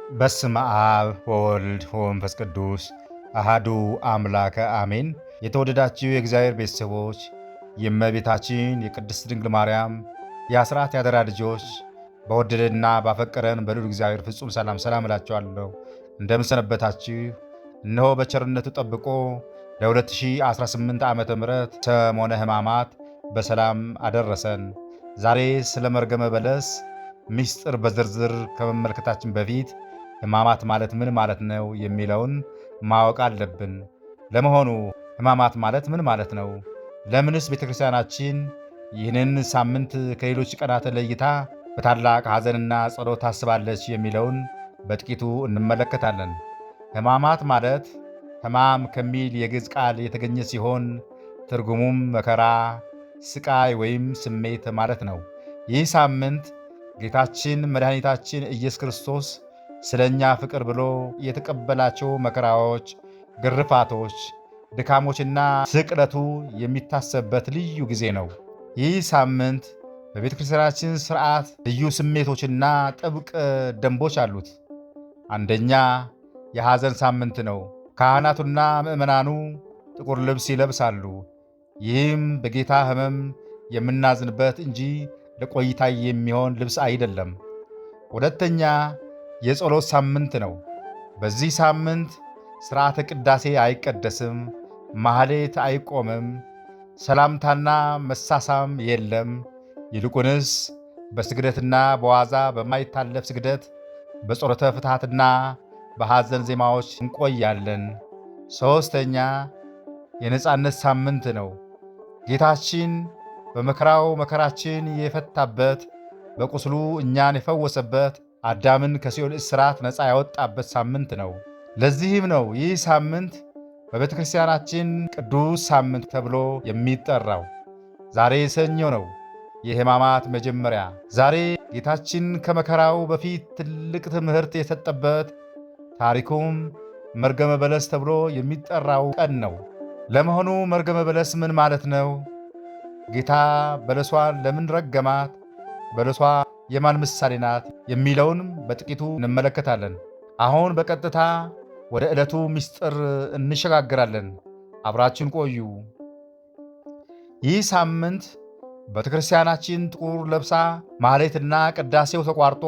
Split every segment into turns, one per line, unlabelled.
በስመ አብ ወወልድ ወመንፈስ ቅዱስ አሃዱ አምላከ አሜን። የተወደዳችሁ የእግዚአብሔር ቤተሰቦች የእመቤታችን የቅድስት ድንግል ማርያም የአስራት ያደራ ልጆች በወደደና ባፈቀረን በልዑል እግዚአብሔር ፍጹም ሰላም እላችኋለሁ። እንደምን ሰነበታችሁ? እነሆ በቸርነቱ ጠብቆ ለ2018 ዓመተ ምህረት ሰሞነ ሕማማት በሰላም አደረሰን። ዛሬ ስለ መርገመ በለስ ምስጢር በዝርዝር ከመመልከታችን በፊት ሕማማት ማለት ምን ማለት ነው የሚለውን ማወቅ አለብን። ለመሆኑ ሕማማት ማለት ምን ማለት ነው? ለምንስ ቤተክርስቲያናችን ይህንን ሳምንት ከሌሎች ቀናት ለይታ በታላቅ ሐዘንና ጸሎት ታስባለች የሚለውን በጥቂቱ እንመለከታለን። ሕማማት ማለት ሕማም ከሚል የግዕዝ ቃል የተገኘ ሲሆን ትርጉሙም መከራ፣ ስቃይ ወይም ስሜት ማለት ነው። ይህ ሳምንት ጌታችን መድኃኒታችን ኢየሱስ ክርስቶስ ስለ እኛ ፍቅር ብሎ የተቀበላቸው መከራዎች፣ ግርፋቶች፣ ድካሞችና ስቅለቱ የሚታሰብበት ልዩ ጊዜ ነው። ይህ ሳምንት በቤተ ክርስቲያናችን ሥርዓት ልዩ ስሜቶችና ጥብቅ ደንቦች አሉት። አንደኛ የሐዘን ሳምንት ነው። ካህናቱና ምዕመናኑ ጥቁር ልብስ ይለብሳሉ። ይህም በጌታ ሕመም የምናዝንበት እንጂ ለቆይታ የሚሆን ልብስ አይደለም። ሁለተኛ የጸሎት ሳምንት ነው። በዚህ ሳምንት ሥርዓተ ቅዳሴ አይቀደስም፣ ማኅሌት አይቆምም፣ ሰላምታና መሳሳም የለም። ይልቁንስ በስግደትና በዋዛ በማይታለፍ ስግደት፣ በጸሎተ ፍትሐትና በሐዘን ዜማዎች እንቆያለን። ሦስተኛ የነጻነት ሳምንት ነው። ጌታችን በመከራው መከራችን የፈታበት፣ በቁስሉ እኛን የፈወሰበት፣ አዳምን ከሲኦል እስራት ነፃ ያወጣበት ሳምንት ነው። ለዚህም ነው ይህ ሳምንት በቤተ ክርስቲያናችን ቅዱስ ሳምንት ተብሎ የሚጠራው። ዛሬ ሰኞ ነው፣ የሕማማት መጀመሪያ። ዛሬ ጌታችን ከመከራው በፊት ትልቅ ትምህርት የሰጠበት፣ ታሪኩም መርገመ በለስ ተብሎ የሚጠራው ቀን ነው። ለመሆኑ መርገመ በለስ ምን ማለት ነው? ጌታ በለሷን ለምን ረገማት? በለሷ የማን ምሳሌ ናት? የሚለውንም በጥቂቱ እንመለከታለን። አሁን በቀጥታ ወደ ዕለቱ ምስጢር እንሸጋግራለን። አብራችን ቆዩ። ይህ ሳምንት ቤተ ክርስቲያናችን ጥቁር ለብሳ ማኅሌትና ቅዳሴው ተቋርጦ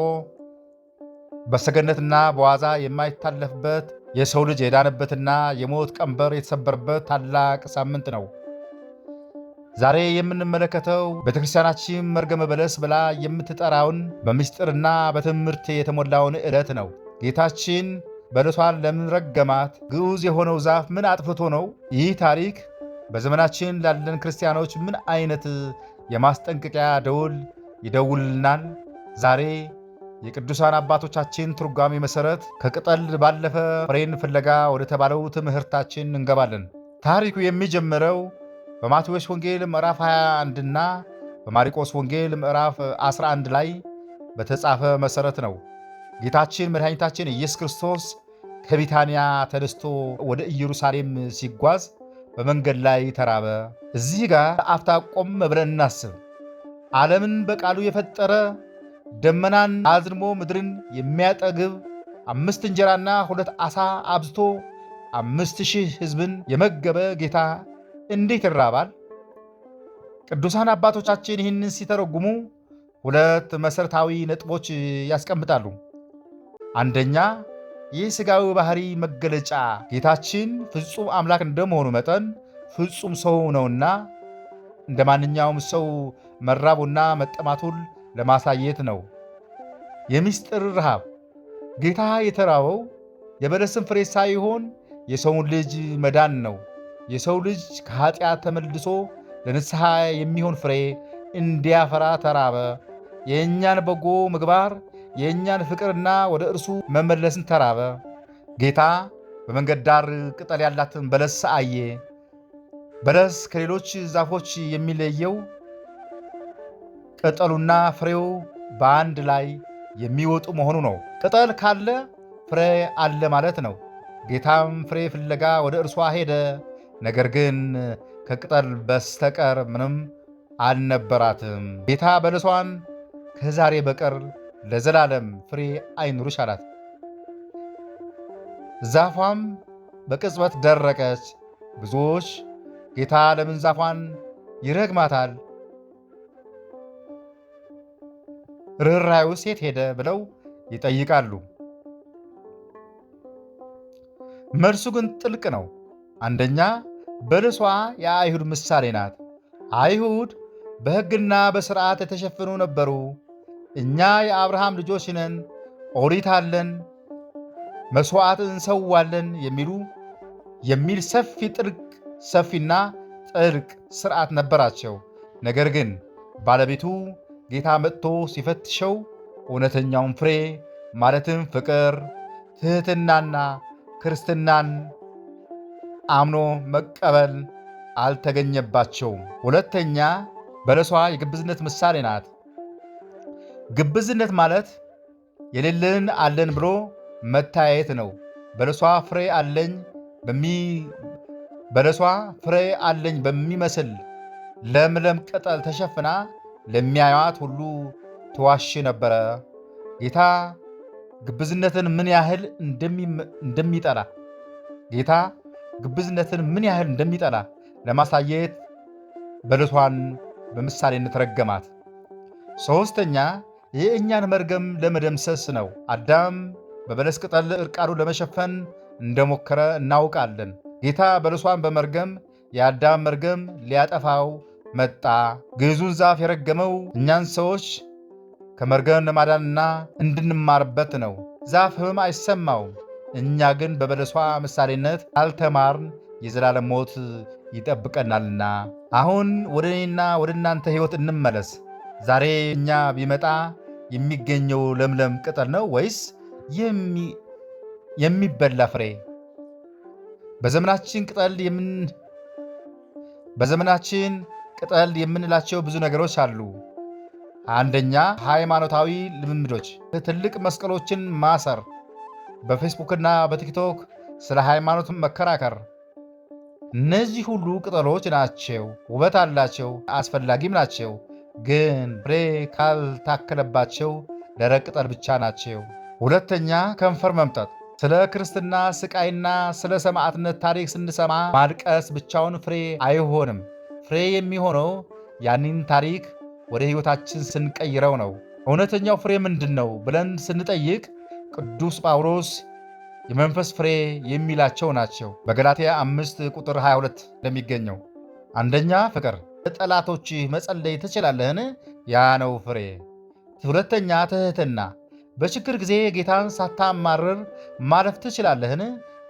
በሰገነትና በዋዛ የማይታለፍበት፣ የሰው ልጅ የዳነበትና የሞት ቀንበር የተሰበረበት ታላቅ ሳምንት ነው። ዛሬ የምንመለከተው ቤተክርስቲያናችን መርገመ በለስ ብላ የምትጠራውን በምስጢርና በትምህርት የተሞላውን ዕለት ነው። ጌታችን በለሷን ለምን ረገማት? ግዑዝ የሆነው ዛፍ ምን አጥፍቶ ነው? ይህ ታሪክ በዘመናችን ላለን ክርስቲያኖች ምን አይነት የማስጠንቀቂያ ደውል ይደውልናል? ዛሬ የቅዱሳን አባቶቻችን ትርጓሜ መሠረት ከቅጠል ባለፈ ፍሬን ፍለጋ ወደ ተባለው ትምህርታችን እንገባለን። ታሪኩ የሚጀምረው በማቴዎስ ወንጌል ምዕራፍ 21 እና በማርቆስ ወንጌል ምዕራፍ 11 ላይ በተጻፈ መሠረት ነው። ጌታችን መድኃኒታችን ኢየሱስ ክርስቶስ ከቢታንያ ተነስቶ ወደ ኢየሩሳሌም ሲጓዝ በመንገድ ላይ ተራበ። እዚህ ጋር አፍታ ቆም ብለን እናስብ። ዓለምን በቃሉ የፈጠረ ደመናን አዝንሞ ምድርን የሚያጠግብ 5 እንጀራና 2 ዓሣ አብዝቶ 5,000 ሕዝብን የመገበ ጌታ እንዴት ይራባል? ቅዱሳን አባቶቻችን ይህንን ሲተረጉሙ 2 መሠረታዊ ነጥቦች ያስቀምጣሉ። አንደኛ ይህ ሥጋዊ ባሕሪ መገለጫ ጌታችን ፍጹም አምላክ እንደመሆኑ መጠን ፍጹም ሰው ነውና እንደ ማንኛውም ሰው መራቡና መጠማቱን ለማሳየት ነው። የምስጢር ረሃብ ጌታ የተራበው የበለስን ፍሬ ሳይሆን የሰውን ልጅ መዳን ነው። የሰው ልጅ ከኃጢአት ተመልሶ ለንስሐ የሚሆን ፍሬ እንዲያፈራ ተራበ። የእኛን በጎ ምግባር፣ የእኛን ፍቅርና ወደ እርሱ መመለስን ተራበ። ጌታ በመንገድ ዳር ቅጠል ያላትን በለስ አየ። በለስ ከሌሎች ዛፎች የሚለየው ቅጠሉና ፍሬው በአንድ ላይ የሚወጡ መሆኑ ነው። ቅጠል ካለ ፍሬ አለ ማለት ነው። ጌታም ፍሬ ፍለጋ ወደ እርሷ ሄደ። ነገር ግን ከቅጠል በስተቀር ምንም አልነበራትም። ጌታ በለሷን ከዛሬ በቀር ለዘላለም ፍሬ አይኑርሽ አላት። ዛፏም በቅጽበት ደረቀች። ብዙዎች ጌታ ለምን ዛፏን ይረግማታል? ርኅራኄውስ የት ሄደ? ብለው ይጠይቃሉ። መልሱ ግን ጥልቅ ነው። አንደኛ፣ በለሷ የአይሁድ ምሳሌ ናት። አይሁድ በሕግና በሥርዓት የተሸፈኑ ነበሩ። እኛ የአብርሃም ልጆች ነን፣ ኦሪት አለን፣ መሥዋዕት እንሰዋለን የሚል ሰፊና ጥልቅ ሥርዓት ነበራቸው። ነገር ግን ባለቤቱ ጌታ መጥቶ ሲፈትሸው እውነተኛውን ፍሬ ማለትም ፍቅር፣ ትሕትናና ክርስትናን አምኖ መቀበል አልተገኘባቸውም። ሁለተኛ፣ በለሷ የግብዝነት ምሳሌ ናት። ግብዝነት ማለት የሌለን አለን ብሎ መታየት ነው። በለሷ ፍሬ አለኝ በሚመስል ለምለም ቅጠል ተሸፍና ለሚያዩት ሁሉ ትዋሽ ነበረ። ጌታ ግብዝነትን ምን ያህል እንደሚጠላ ለማሳየት በለሷን በምሳሌነት ረገማት። ሦስተኛ፣ የእኛን መርገም ለመደምሰስ ነው። አዳም በበለስ ቅጠል ዕርቃኑን ለመሸፈን እንደሞከረ እናውቃለን። ጌታ በለሷን በመርገም የአዳም መርገም ሊያጠፋው መጣ። ግዙን ዛፍ የረገመው እኛን ሰዎች ከመርገም ለማዳንና እንድንማርበት ነው። ዛፍ ሕመም አይሰማውም። እኛ ግን በበለሷ ምሳሌነት ካልተማርን የዘላለም ሞት ይጠብቀናልና። አሁን ወደ እኔና ወደ እናንተ ሕይወት እንመለስ። ዛሬ እኛ ቢመጣ የሚገኘው ለምለም ቅጠል ነው ወይስ የሚበላ ፍሬ? በዘመናችን ቅጠል የምንላቸው ብዙ ነገሮች አሉ። አንደኛ፣ ሃይማኖታዊ ልምምዶች፣ ትልቅ መስቀሎችን ማሰር፣ በፌስቡክና በቲክቶክ ስለ ሃይማኖት መከራከር። እነዚህ ሁሉ ቅጠሎች ናቸው፣ ውበት አላቸው፣ አስፈላጊም ናቸው። ግን ፍሬ ካልታከለባቸው ደረቅ ቅጠል ብቻ ናቸው። ሁለተኛ፣ ከንፈር መምጠጥ። ስለ ክርስትና ስቃይና ስለ ሰማዕትነት ታሪክ ስንሰማ ማልቀስ ብቻውን ፍሬ አይሆንም። ፍሬ የሚሆነው ያንን ታሪክ ወደ ሕይወታችን ስንቀይረው ነው። እውነተኛው ፍሬ ምንድን ነው ብለን ስንጠይቅ ቅዱስ ጳውሎስ የመንፈስ ፍሬ የሚላቸው ናቸው። በገላትያ 5 ቁጥር 22 እንደሚገኘው አንደኛ፣ ፍቅር። ለጠላቶችህ መጸለይ ትችላለህን? ያ ነው ፍሬ። ሁለተኛ፣ ትሕትና። በችግር ጊዜ ጌታን ሳታማርር ማለፍ ትችላለህን?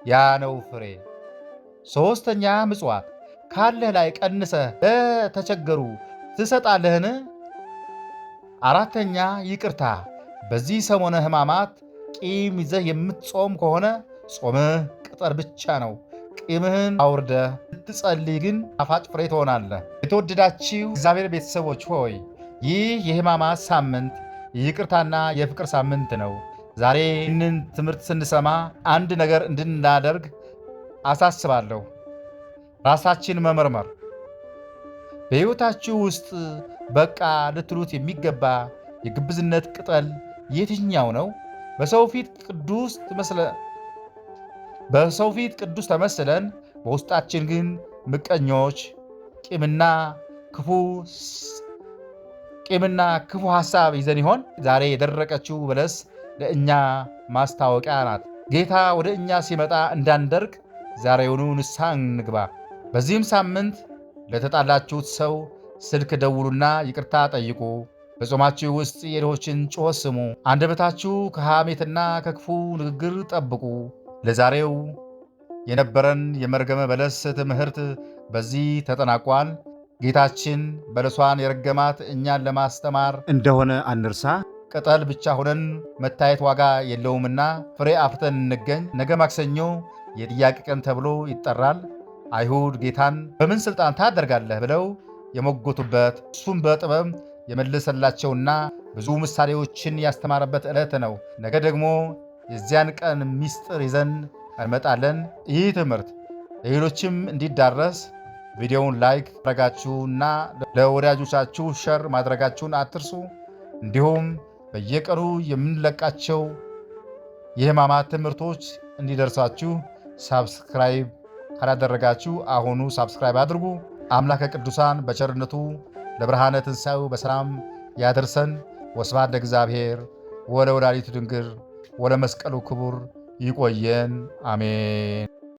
ያ ነው ፍሬ። ሦስተኛ፣ ምጽዋት። ካለህ ላይ ቀንሰህ ለተቸገሩ ትሰጣለህን? አራተኛ፣ ይቅርታ። በዚህ ሰሞነ ሕማማት ቂም ይዘህ የምትጾም ከሆነ ጾምህ ቅጠል ብቻ ነው። ቂምህን አውርደህ ስትጸልይ ግን ጣፋጭ ፍሬ ትሆናለህ። የተወደዳችሁ እግዚአብሔር ቤተሰቦች ሆይ ይህ የሕማማት ሳምንት የይቅርታና የፍቅር ሳምንት ነው። ዛሬ ይህንን ትምህርት ስንሰማ አንድ ነገር እንድናደርግ አሳስባለሁ። ራሳችን መመርመር። በሕይወታችሁ ውስጥ በቃ ልትሉት የሚገባ የግብዝነት ቅጠል የትኛው ነው? በሰው ፊት ቅዱስ ተመስለን በውስጣችን ግን ምቀኞች፣ ቂምና ክፉ ሐሳብ ይዘን ይሆን? ዛሬ የደረቀችው በለስ ለእኛ ማስታወቂያ ናት። ጌታ ወደ እኛ ሲመጣ እንዳንደርቅ ዛሬውኑ ንስሐ እንግባ። በዚህም ሳምንት ለተጣላችሁት ሰው ስልክ ደውሉና ይቅርታ ጠይቁ። በጾማችሁ ውስጥ የድሆችን ጩኸት ስሙ። አንደበታችሁ ከሐሜትና ከክፉ ንግግር ጠብቁ። ለዛሬው የነበረን የመርገመ በለስ ትምህርት በዚህ ተጠናቋል። ጌታችን በለሷን የረገማት እኛን ለማስተማር እንደሆነ አንርሳ። ቅጠል ብቻ ሆነን መታየት ዋጋ የለውምና ፍሬ አፍርተን እንገኝ። ነገ ማክሰኞ የጥያቄ ቀን ተብሎ ይጠራል። አይሁድ ጌታን በምን ሥልጣን ታደርጋለህ ብለው የሞገቱበት፣ እሱም በጥበብ የመለሰላቸውና ብዙ ምሳሌዎችን ያስተማረበት ዕለት ነው። ነገ ደግሞ የዚያን ቀን ምስጢር ይዘን እንመጣለን። ይህ ትምህርት ለሌሎችም እንዲዳረስ ቪዲዮውን ላይክ ማድረጋችሁና ለወዳጆቻችሁ ሸር ማድረጋችሁን አትርሱ። እንዲሁም በየቀኑ የምንለቃቸው የሕማማት ትምህርቶች እንዲደርሳችሁ ሳብስክራይብ ካላደረጋችሁ አሁኑ ሳብስክራይብ አድርጉ። አምላከ ቅዱሳን በቸርነቱ ለብርሃነ ትንሣኤው በሰላም ያደርሰን። ወስብሐት ለእግዚአብሔር ወለወላዲቱ ድንግል ወለመስቀሉ ክቡር። ይቆየን። አሜን።